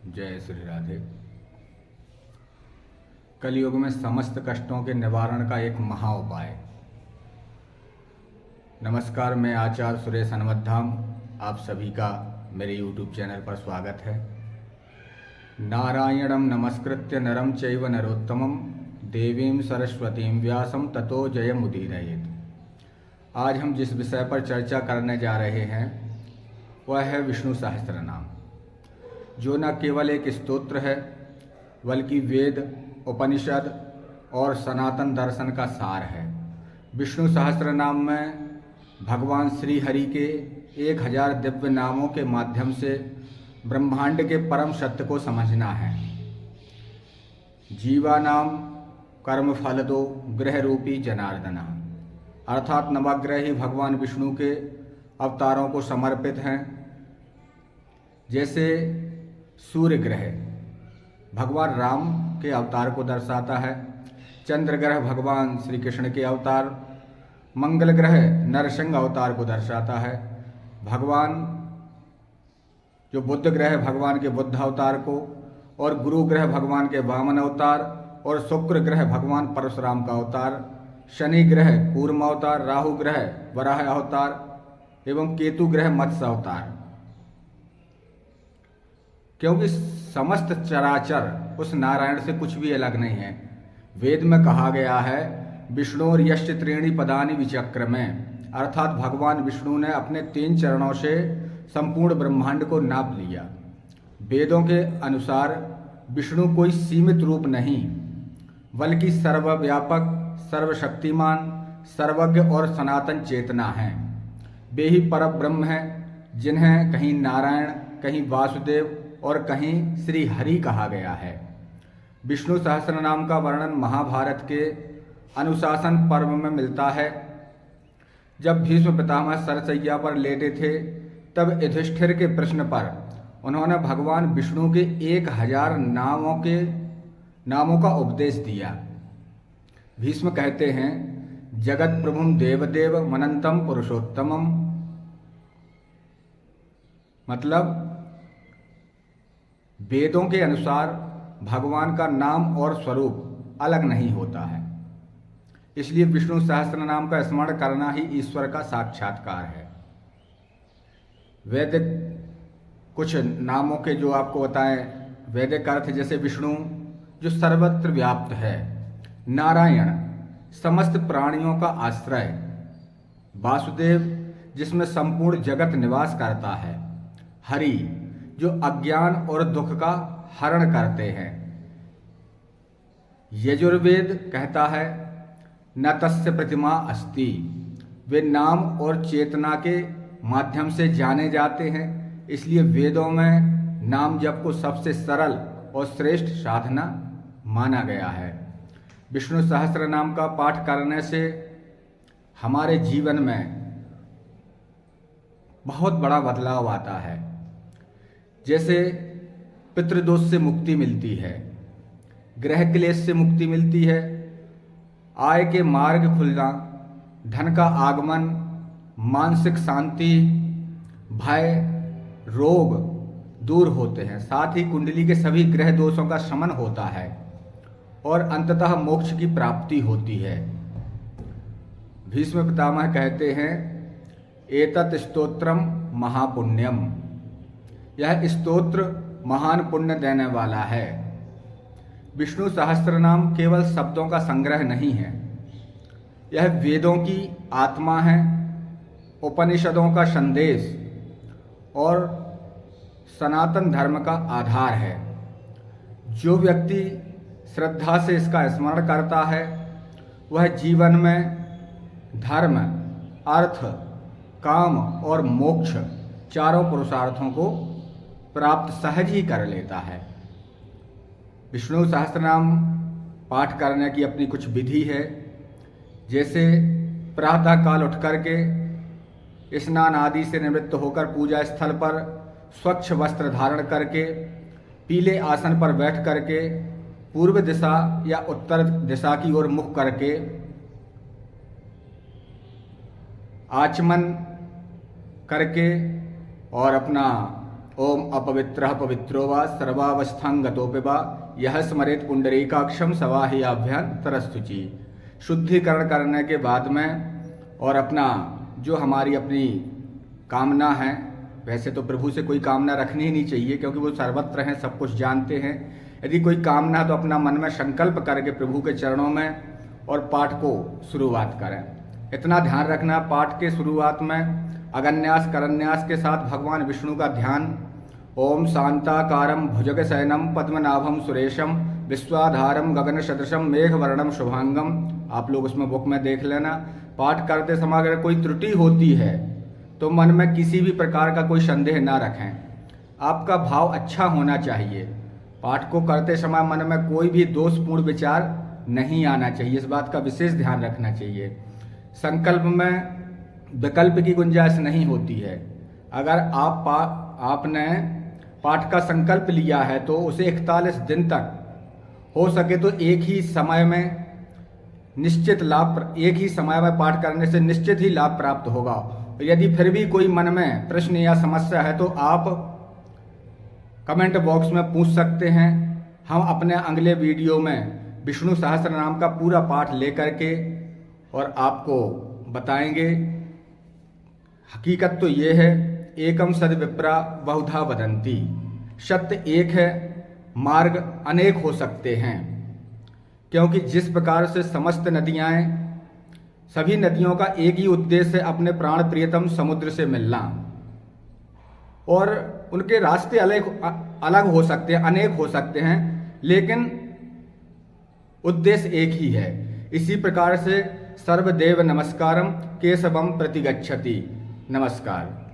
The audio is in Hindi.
जय श्री राधे। कलयुग में समस्त कष्टों के निवारण का एक महा उपाय। नमस्कार, मैं आचार्य सुरेश हनुमतधाम, आप सभी का मेरे YouTube चैनल पर स्वागत है। नारायणं नमस्कृत्य नरं चैव नरोत्तमं देवीं सरस्वतीं व्यासं ततो जयमुदीरयेत्। आज हम जिस विषय पर चर्चा करने जा रहे हैं वह है विष्णु सहस्त्रनाम, जो न केवल एक स्तोत्र है बल्कि वेद, उपनिषद और सनातन दर्शन का सार है। विष्णु सहस्त्रनाम में भगवान श्री हरि के 1000 दिव्य नामों के माध्यम से ब्रह्मांड के परम सत्य को समझना है। जीवानाम कर्म फल दो ग्रह रूपी जनार्दना, अर्थात नवग्रह ही भगवान विष्णु के अवतारों को समर्पित हैं। जैसे सूर्य ग्रह भगवान राम के अवतार को दर्शाता है, चंद्र ग्रह भगवान श्री कृष्ण के अवतार, मंगल ग्रह नरसिंह अवतार को दर्शाता है, भगवान जो बुध ग्रह भगवान के बुद्ध अवतार को, और गुरु ग्रह भगवान के वामन अवतार, और शुक्र ग्रह भगवान परशुराम का अवतार, शनि ग्रह कूर्म अवतार, राहु ग्रह वराह अवतार एवं केतु ग्रह मत्स्य अवतार। क्योंकि समस्त चराचर उस नारायण से कुछ भी अलग नहीं है। वेद में कहा गया है विष्णु यश्च त्रीणि पदानि विचक्रमे, अर्थात भगवान विष्णु ने अपने 3 चरणों से संपूर्ण ब्रह्मांड को नाप लिया। वेदों के अनुसार विष्णु कोई सीमित रूप नहीं बल्कि सर्वव्यापक, सर्वशक्तिमान, सर्वज्ञ और सनातन चेतना है। वे ही परब्रह्म हैं जिन्हें कहीं नारायण, कहीं वासुदेव और कहीं श्री हरि कहा गया है। विष्णु सहस्त्रनाम का वर्णन महाभारत के अनुशासन पर्व में मिलता है। जब भीष्म पितामह सरसैया पर लेटे थे तब युधिष्ठिर के प्रश्न पर उन्होंने भगवान विष्णु के 1000 नामों का उपदेश दिया। भीष्म कहते हैं, जगत प्रभुम देवदेव मनंतम पुरुषोत्तमम, मतलब वेदों के अनुसार भगवान का नाम और स्वरूप अलग नहीं होता है, इसलिए विष्णु सहस्त्र नाम का स्मरण करना ही ईश्वर का साक्षात्कार है। वैदिक कुछ नामों के जो आपको बताएं, वैदिक अर्थ जैसे विष्णु जो सर्वत्र व्याप्त है, नारायण समस्त प्राणियों का आश्रय, वासुदेव जिसमें संपूर्ण जगत निवास करता है, हरि जो अज्ञान और दुख का हरण करते हैं। यजुर्वेद कहता है न तस्य प्रतिमा अस्ति, वे नाम और चेतना के माध्यम से जाने जाते हैं, इसलिए वेदों में नाम जप को सबसे सरल और श्रेष्ठ साधना माना गया है। विष्णु सहस्त्र नाम का पाठ करने से हमारे जीवन में बहुत बड़ा बदलाव आता है। जैसे पितृदोष से मुक्ति मिलती है, ग्रह क्लेश से मुक्ति मिलती है, आय के मार्ग खुलना, धन का आगमन, मानसिक शांति, भय, रोग दूर होते हैं, साथ ही कुंडली के सभी ग्रह दोषों का शमन होता है और अंततः मोक्ष की प्राप्ति होती है। भीष्म पितामह कहते हैं, एतत् स्तोत्रम महापुण्यम, यह स्तोत्र महान पुण्य देने वाला है। विष्णु सहस्त्रनाम केवल शब्दों का संग्रह नहीं है, यह वेदों की आत्मा है, उपनिषदों का संदेश और सनातन धर्म का आधार है। जो व्यक्ति श्रद्धा से इसका स्मरण करता है वह जीवन में धर्म, अर्थ, काम और मोक्ष चारों पुरुषार्थों को प्राप्त सहज ही कर लेता है। विष्णु सहस्त्रनाम पाठ करने की अपनी कुछ विधि है। जैसे प्रातः काल उठ करके स्नान आदि से निवृत्त होकर पूजा स्थल पर स्वच्छ वस्त्र धारण करके पीले आसन पर बैठ करके पूर्व दिशा या उत्तर दिशा की ओर मुख करके आचमन करके और अपना ओम अपवित्रः पवित्रो वा सर्वावस्थां गतोऽपि वा यह स्मरेत पुंडरीकाक्षं सवाहियाभ्यां तरस्तुचि। शुद्धिकरण करने के बाद में और अपना जो हमारी अपनी कामना है, वैसे तो प्रभु से कोई कामना रखनी ही नहीं चाहिए क्योंकि वो सर्वत्र हैं, सब कुछ जानते हैं। यदि कोई कामना तो अपना मन में संकल्प करके प्रभु के चरणों में और पाठ को शुरुआत करें। इतना ध्यान रखना, पाठ के शुरुआत में अगन्यास करन्यास के साथ भगवान विष्णु का ध्यान। ओम शांताकारं भुजगशयनं पद्मनाभं सुरेशम विश्वाधारम गगन सदृशम मेघवर्णम शुभांगम। आप लोग उसमें बुक में देख लेना। पाठ करते समय अगर कोई त्रुटि होती है तो मन में किसी भी प्रकार का कोई संदेह ना रखें। आपका भाव अच्छा होना चाहिए। पाठ को करते समय मन में कोई भी दोषपूर्ण विचार नहीं आना चाहिए, इस बात का विशेष ध्यान रखना चाहिए। संकल्प में विकल्प की गुंजाइश नहीं होती है। अगर आपने पाठ का संकल्प लिया है तो उसे 41 दिन तक हो सके तो एक ही समय में पाठ करने से निश्चित ही लाभ प्राप्त होगा। यदि फिर भी कोई मन में प्रश्न या समस्या है तो आप कमेंट बॉक्स में पूछ सकते हैं। हम अपने अगले वीडियो में विष्णु सहस्त्र नाम का पूरा पाठ लेकर के और आपको बताएंगे। हकीकत तो ये है, एकम सद विप्रा बहुधा वदंती। सत्य एक है, मार्ग अनेक हो सकते हैं, क्योंकि जिस प्रकार से समस्त नदियाँ, सभी नदियों का एक ही उद्देश्य है, अपने प्राण प्रियतम समुद्र से मिलना। और उनके रास्ते अलग हो सकते हैं, अनेक हो सकते हैं, लेकिन उद्देश्य एक ही है। इसी प्रकार से सर्वदेव नमस्कारम केशवम प्रतिगच्छति। नमस्कार।